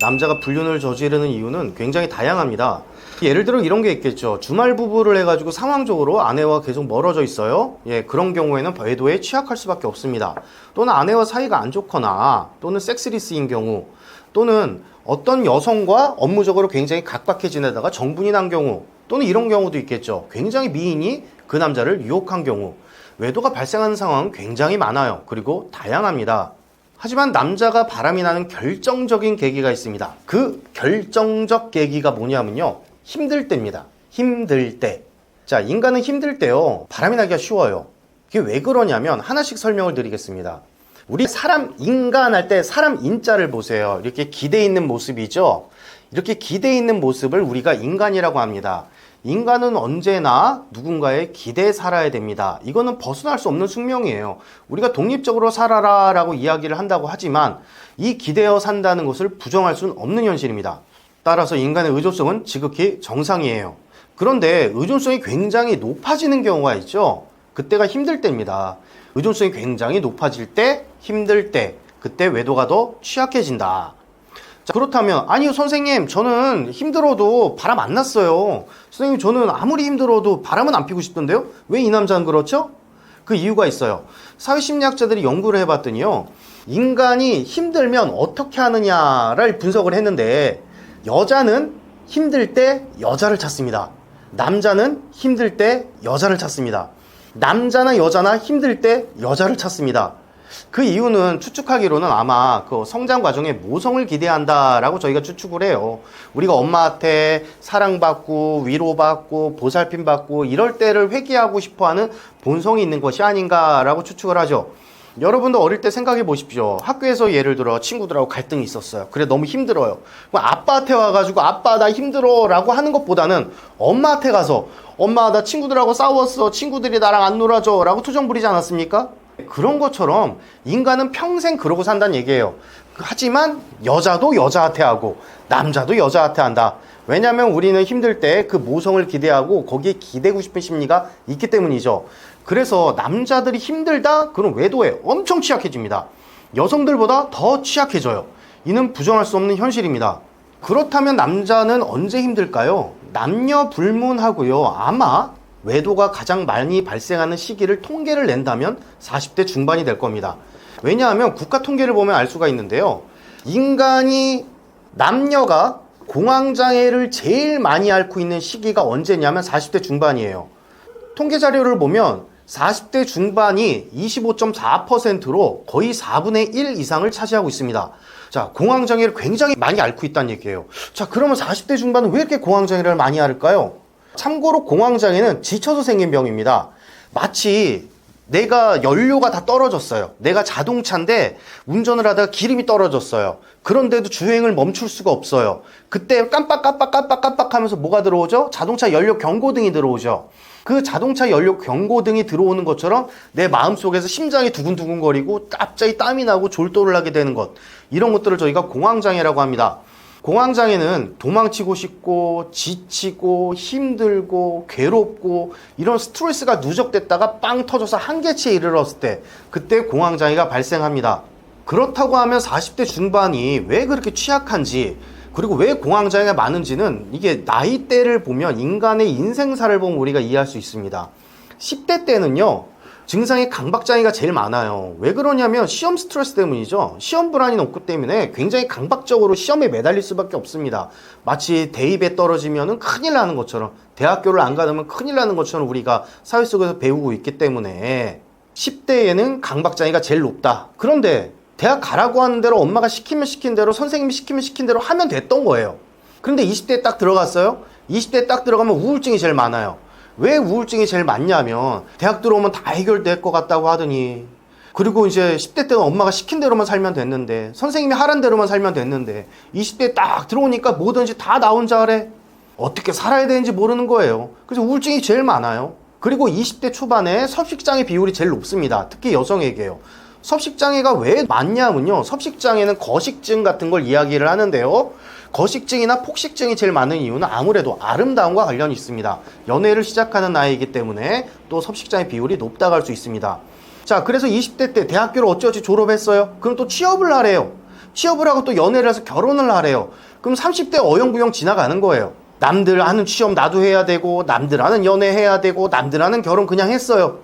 남자가 불륜을 저지르는 이유는 굉장히 다양합니다. 예를 들어 이런 게 있겠죠. 주말 부부를 해가지고 상황적으로 아내와 계속 멀어져 있어요. 그런 경우에는 배도에 취약할 수밖에 없습니다. 또는 아내와 사이가 안 좋거나 또는 섹스리스인 경우, 또는 어떤 여성과 업무적으로 굉장히 각박해 지내다가 정분이 난 경우, 또는 이런 경우도 있겠죠. 굉장히 미인이 그 남자를 유혹한 경우, 외도가 발생하는 상황은 굉장히 많아요. 그리고 다양합니다. 하지만 남자가 바람이 나는 결정적인 계기가 있습니다. 그 결정적 계기가 뭐냐면요, 힘들 때입니다. 힘들 때. 자, 인간은 힘들 때요, 바람이 나기가 쉬워요. 이게 왜 그러냐면 하나씩 설명을 드리겠습니다. 우리 사람 인간 할 때 사람 인자를 보세요. 이렇게 기대 있는 모습이죠. 이렇게 기대 있는 모습을 우리가 인간이라고 합니다. 인간은 언제나 누군가의 기대에 살아야 됩니다. 이거는 벗어날 수 없는 숙명이에요. 우리가 독립적으로 살아라 라고 이야기를 한다고 하지만 이 기대어 산다는 것을 부정할 수는 없는 현실입니다. 따라서 인간의 의존성은 지극히 정상이에요. 그런데 의존성이 굉장히 높아지는 경우가 있죠. 그때가 힘들 때입니다. 의존성이 굉장히 높아질 때, 힘들 때, 그때 외도가 더 취약해진다. 자, 그렇다면 아니요 선생님, 저는 힘들어도 바람 안 났어요. 선생님, 저는 아무리 힘들어도 바람은 안 피고 싶던데요? 왜 이 남자는 그렇죠? 그 이유가 있어요. 사회심리학자들이 연구를 해봤더니요, 인간이 힘들면 어떻게 하느냐를 분석을 했는데, 여자는 힘들 때 여자를 찾습니다. 남자는 힘들 때 여자를 찾습니다. 남자나 여자나 힘들 때 여자를 찾습니다. 그 이유는 추측하기로는 아마 그 성장 과정에 모성을 기대한다라고 저희가 추측을 해요. 우리가 엄마한테 사랑받고 위로받고 보살핌받고 이럴 때를 회귀하고 싶어하는 본성이 있는 것이 아닌가라고 추측을 하죠. 여러분도 어릴 때 생각해 보십시오. 학교에서 예를 들어 친구들하고 갈등이 있었어요. 그래, 너무 힘들어요. 그럼 아빠한테 와가지고 아빠 나 힘들어 라고 하는 것보다는 엄마한테 가서 엄마 나 친구들하고 싸웠어, 친구들이 나랑 안 놀아줘 라고 투정 부리지 않았습니까? 그런 것처럼 인간은 평생 그러고 산다는 얘기예요. 하지만 여자도 여자한테 하고 남자도 여자한테 한다. 왜냐하면 우리는 힘들 때 그 모성을 기대하고 거기에 기대고 싶은 심리가 있기 때문이죠. 그래서 남자들이 힘들다? 그럼 외도에 엄청 취약해집니다. 여성들보다 더 취약해져요. 이는 부정할 수 없는 현실입니다. 그렇다면 남자는 언제 힘들까요? 남녀 불문하고요. 아마 외도가 가장 많이 발생하는 시기를 통계를 낸다면 40대 중반이 될 겁니다. 왜냐하면 국가 통계를 보면 알 수가 있는데요. 인간이, 남녀가 공황장애를 제일 많이 앓고 있는 시기가 언제냐면 40대 중반이에요. 통계 자료를 보면 40대 중반이 25.4%로 거의 4분의 1 이상을 차지하고 있습니다. 자, 공황장애를 굉장히 많이 앓고 있다는 얘기예요. 자, 그러면 40대 중반은 왜 이렇게 공황장애를 많이 앓을까요? 참고로 공황장애는 지쳐서 생긴 병입니다. 마치 내가 연료가 다 떨어졌어요. 내가 자동차인데 운전을 하다가 기름이 떨어졌어요. 그런데도 주행을 멈출 수가 없어요. 그때 깜빡 하면서 뭐가 들어오죠? 자동차 연료 경고등이 들어오죠. 그 자동차 연료 경고등이 들어오는 것처럼 내 마음속에서 심장이 두근두근거리고 갑자기 땀이 나고 졸도를 하게 되는 것, 이런 것들을 저희가 공황장애라고 합니다. 공황장애는 도망치고 싶고 지치고 힘들고 괴롭고 이런 스트레스가 누적됐다가 빵 터져서 한계치에 이르렀을 때, 그때 공황장애가 발생합니다. 그렇다고 하면 40대 중반이 왜 그렇게 취약한지, 그리고 왜 공황장애가 많은지는 이게 나이대를 보면, 인간의 인생사를 보면 우리가 이해할 수 있습니다. 10대 때는요, 증상이 강박장애가 제일 많아요. 왜 그러냐면 시험 스트레스 때문이죠. 시험 불안이 높기 때문에 굉장히 강박적으로 시험에 매달릴 수밖에 없습니다. 마치 대입에 떨어지면 큰일 나는 것처럼, 대학교를 안 가면 큰일 나는 것처럼 우리가 사회 속에서 배우고 있기 때문에 10대에는 강박장애가 제일 높다. 그런데 대학 가라고 하는 대로 엄마가 시키면 시킨 대로, 선생님이 시키면 시킨 대로 하면 됐던 거예요. 그런데 20대에 딱 들어갔어요. 20대에 딱 들어가면 우울증이 제일 많아요. 왜 우울증이 제일 많냐면 대학 들어오면 다 해결될 것 같다고 하더니, 그리고 이제 10대 때는 엄마가 시킨 대로만 살면 됐는데, 선생님이 하란 대로만 살면 됐는데 20대에 딱 들어오니까 뭐든지 다 나 혼자 하래. 어떻게 살아야 되는지 모르는 거예요. 그래서 우울증이 제일 많아요. 그리고 20대 초반에 섭식장애 비율이 제일 높습니다. 특히 여성에게요. 섭식장애가 왜 많냐면요, 섭식장애는 거식증 같은 걸 이야기를 하는데요, 거식증이나 폭식증이 제일 많은 이유는 아무래도 아름다움과 관련이 있습니다. 연애를 시작하는 나이이기 때문에 또 섭식장애 비율이 높다고 할 수 있습니다. 자, 그래서 20대 때 대학교를 어찌어찌 졸업했어요. 그럼 또 취업을 하래요. 취업을 하고 또 연애를 해서 결혼을 하래요. 그럼 30대 어영부영 지나가는 거예요. 남들 하는 취업 나도 해야 되고, 남들 하는 연애 해야 되고, 남들 하는 결혼 그냥 했어요.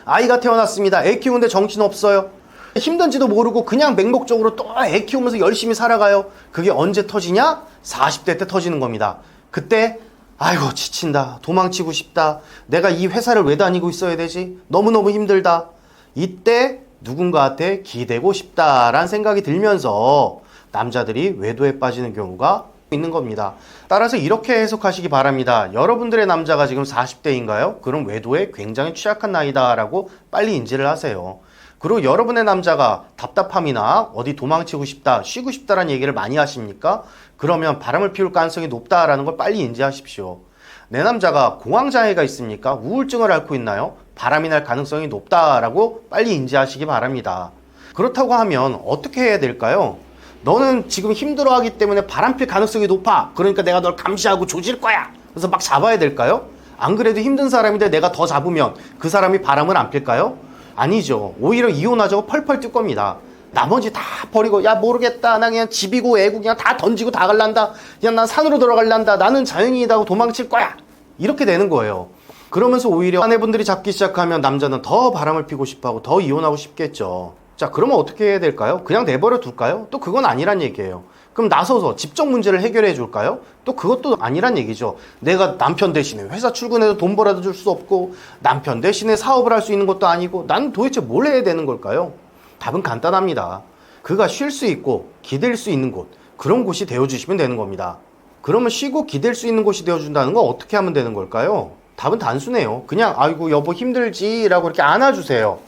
아이가 태어났습니다. 애 키우는데 정신 없어요. 힘든지도 모르고 그냥 맹목적으로 또 애 키우면서 열심히 살아가요. 그게 언제 터지냐? 40대 때 터지는 겁니다. 그때 아이고 지친다, 도망치고 싶다, 내가 이 회사를 왜 다니고 있어야 되지, 너무너무 힘들다. 이때 누군가한테 기대고 싶다라는 생각이 들면서 남자들이 외도에 빠지는 경우가 있는 겁니다. 따라서 이렇게 해석하시기 바랍니다. 여러분들의 남자가 지금 40대인가요? 그럼 외도에 굉장히 취약한 나이다 라고 빨리 인지를 하세요. 그리고 여러분의 남자가 답답함이나 어디 도망치고 싶다, 쉬고 싶다라는 얘기를 많이 하십니까? 그러면 바람을 피울 가능성이 높다라는 걸 빨리 인지하십시오. 내 남자가 공황장애가 있습니까? 우울증을 앓고 있나요? 바람이 날 가능성이 높다라고 빨리 인지하시기 바랍니다. 그렇다고 하면 어떻게 해야 될까요? 너는 지금 힘들어하기 때문에 바람필 가능성이 높아. 그러니까 내가 널 감시하고 조질 거야. 그래서 막 잡아야 될까요? 안 그래도 힘든 사람인데 내가 더 잡으면 그 사람이 바람을 안 필까요? 아니죠. 오히려 이혼하자고 펄펄 뛸 겁니다. 나머지 다 버리고, 야 모르겠다, 나 그냥 집이고 애고 그냥 다 던지고 다 갈란다, 그냥 난 산으로 들어갈란다, 나는 자연인이다 하고 도망칠 거야. 이렇게 되는 거예요. 그러면서 오히려 아내분들이 잡기 시작하면 남자는 더 바람을 피고 싶어하고 더 이혼하고 싶겠죠. 자, 그러면 어떻게 해야 될까요? 그냥 내버려 둘까요? 또 그건 아니란 얘기예요. 그럼 나서서 집적 문제를 해결해 줄까요? 또 그것도 아니란 얘기죠. 내가 남편 대신에 회사 출근해서 돈 벌어다 줄 수 없고, 남편 대신에 사업을 할 수 있는 것도 아니고, 나는 도대체 뭘 해야 되는 걸까요? 답은 간단합니다. 그가 쉴 수 있고 기댈 수 있는 곳, 그런 곳이 되어주시면 되는 겁니다. 그러면 쉬고 기댈 수 있는 곳이 되어준다는 건 어떻게 하면 되는 걸까요? 답은 단순해요. 그냥 아이고 여보 힘들지 라고 이렇게 안아주세요.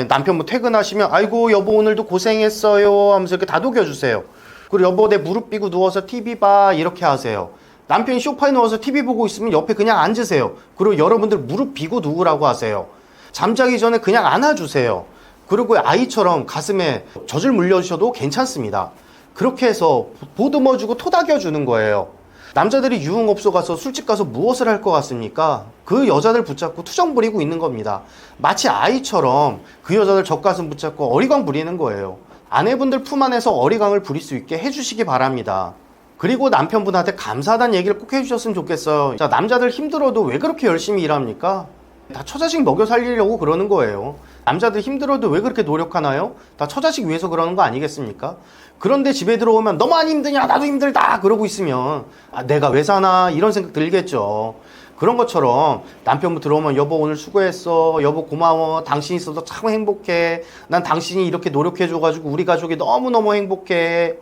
남편분 퇴근하시면 아이고 여보 오늘도 고생했어요 하면서 이렇게 다독여주세요. 그리고 여보 내 무릎 삐고 누워서 TV 봐 이렇게 하세요. 남편이 소파에 누워서 TV 보고 있으면 옆에 그냥 앉으세요. 그리고 여러분들 무릎 삐고 누우라고 하세요. 잠자기 전에 그냥 안아주세요. 그리고 아이처럼 가슴에 젖을 물려주셔도 괜찮습니다. 그렇게 해서 보듬어주고 토닥여주는 거예요. 남자들이 유흥업소 가서 술집 가서 무엇을 할 것 같습니까? 그 여자들 붙잡고 투정 부리고 있는 겁니다. 마치 아이처럼 그 여자들 젖가슴 붙잡고 어리광 부리는 거예요. 아내분들 품 안에서 어리광을 부릴 수 있게 해주시기 바랍니다. 그리고 남편분한테 감사하다는 얘기를 꼭 해주셨으면 좋겠어요. 자, 남자들 힘들어도 왜 그렇게 열심히 일합니까? 다 처자식 먹여 살리려고 그러는 거예요. 남자들 힘들어도 왜 그렇게 노력하나요? 다 처자식 위해서 그러는 거 아니겠습니까? 그런데 집에 들어오면 너무 안 힘드냐, 나도 힘들다 그러고 있으면 내가 왜 사나 이런 생각 들겠죠. 그런 것처럼 남편분 들어오면 여보 오늘 수고했어, 여보 고마워, 당신이 있어서 참 행복해, 난 당신이 이렇게 노력해줘가지고 우리 가족이 너무너무 행복해,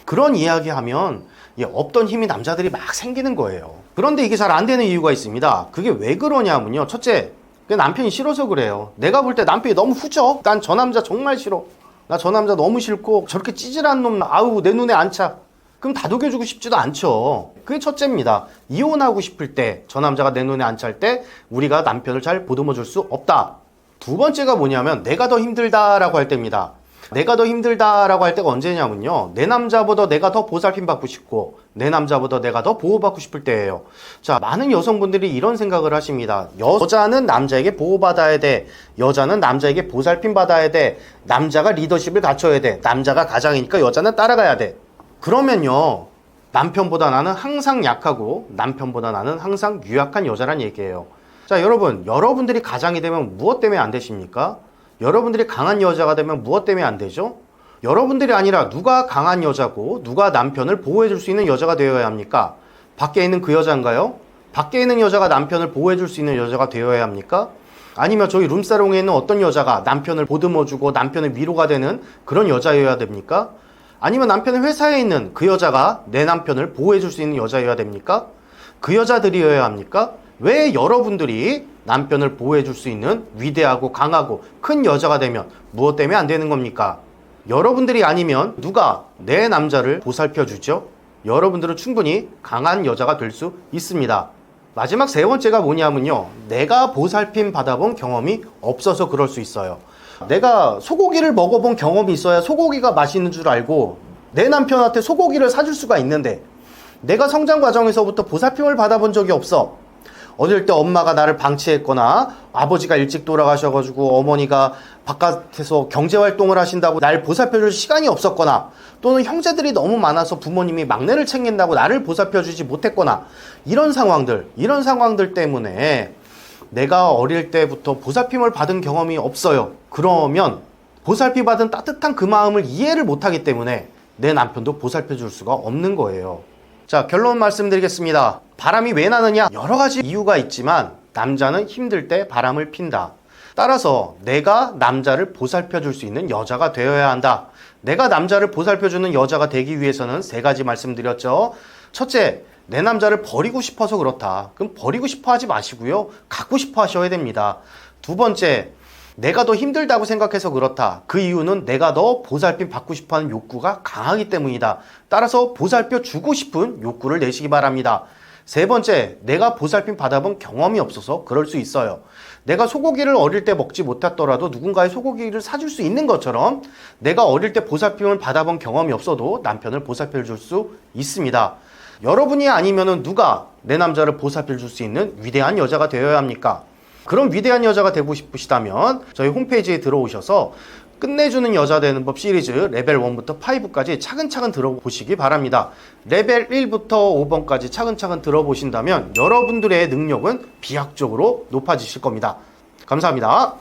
그런 이야기하면 없던 힘이 남자들이 막 생기는 거예요. 그런데 이게 잘 안 되는 이유가 있습니다. 그게 왜 그러냐면요, 첫째, 남편이 싫어서 그래요. 내가 볼 때 남편이 너무 후져. 난 저 남자 정말 싫어. 나 저 남자 너무 싫고 저렇게 찌질한 놈 아우 내 눈에 안 차. 그럼 다독여주고 싶지도 않죠. 그게 첫째입니다. 이혼하고 싶을 때, 저 남자가 내 눈에 안 찰 때 우리가 남편을 잘 보듬어줄 수 없다. 두 번째가 뭐냐면 내가 더 힘들다라고 할 때입니다. 내가 더 힘들다라고 할 때가 언제냐면요, 내 남자보다 내가 더 보살핌 받고 싶고 내 남자보다 내가 더 보호받고 싶을 때예요. 자, 많은 여성분들이 이런 생각을 하십니다. 여자는 남자에게 보호받아야 돼, 여자는 남자에게 보살핌 받아야 돼, 남자가 리더십을 갖춰야 돼, 남자가 가장이니까 여자는 따라가야 돼. 그러면요, 남편보다 나는 항상 약하고 남편보다 나는 항상 유약한 여자란 얘기예요. 자, 여러분들이 가장이 되면 무엇 때문에 안 되십니까? 여러분들이 강한 여자가 되면 무엇 때문에 안 되죠? 여러분들이 아니라 누가 강한 여자고 누가 남편을 보호해줄 수 있는 여자가 되어야 합니까? 밖에 있는 그 여자인가요? 밖에 있는 여자가 남편을 보호해줄 수 있는 여자가 되어야 합니까? 아니면 저희 룸사롱에 있는 어떤 여자가 남편을 보듬어주고 남편의 위로가 되는 그런 여자여야 됩니까? 아니면 남편의 회사에 있는 그 여자가 내 남편을 보호해줄 수 있는 여자여야 됩니까? 그 여자들이어야 합니까? 왜 여러분들이 남편을 보호해줄 수 있는 위대하고 강하고 큰 여자가 되면 무엇 때문에 안 되는 겁니까? 여러분들이 아니면 누가 내 남자를 보살펴주죠? 여러분들은 충분히 강한 여자가 될 수 있습니다. 마지막 세 번째가 뭐냐면요, 내가 보살핌 받아본 경험이 없어서 그럴 수 있어요. 내가 소고기를 먹어본 경험이 있어야 소고기가 맛있는 줄 알고 내 남편한테 소고기를 사줄 수가 있는데, 내가 성장 과정에서부터 보살핌을 받아본 적이 없어. 어릴 때 엄마가 나를 방치했거나 아버지가 일찍 돌아가셔가지고 어머니가 바깥에서 경제활동을 하신다고 날 보살펴줄 시간이 없었거나, 또는 형제들이 너무 많아서 부모님이 막내를 챙긴다고 나를 보살펴주지 못했거나, 이런 상황들 때문에 내가 어릴 때부터 보살핌을 받은 경험이 없어요. 그러면 보살핌 받은 따뜻한 그 마음을 이해를 못하기 때문에 내 남편도 보살펴줄 수가 없는 거예요. 자, 결론 말씀드리겠습니다. 바람이 왜 나느냐? 여러 가지 이유가 있지만 남자는 힘들 때 바람을 핀다. 따라서 내가 남자를 보살펴줄 수 있는 여자가 되어야 한다. 내가 남자를 보살펴주는 여자가 되기 위해서는 3가지 말씀드렸죠. 첫째, 내 남자를 버리고 싶어서 그렇다. 그럼 버리고 싶어 하지 마시고요. 갖고 싶어 하셔야 됩니다. 2번째, 내가 더 힘들다고 생각해서 그렇다. 그 이유는 내가 더 보살핌 받고 싶어하는 욕구가 강하기 때문이다. 따라서 보살펴 주고 싶은 욕구를 내시기 바랍니다. 3번째, 내가 보살핌 받아본 경험이 없어서 그럴 수 있어요. 내가 소고기를 어릴 때 먹지 못했더라도 누군가의 소고기를 사줄 수 있는 것처럼 내가 어릴 때 보살핌을 받아본 경험이 없어도 남편을 보살펴 줄 수 있습니다. 여러분이 아니면은 누가 내 남자를 보살펴 줄 수 있는 위대한 여자가 되어야 합니까? 그런 위대한 여자가 되고 싶으시다면 저희 홈페이지에 들어오셔서 끝내주는 여자 되는 법 시리즈 레벨 1부터 5까지 차근차근 들어보시기 바랍니다. 레벨 1부터 5번까지 차근차근 들어보신다면 여러분들의 능력은 비약적으로 높아지실 겁니다. 감사합니다.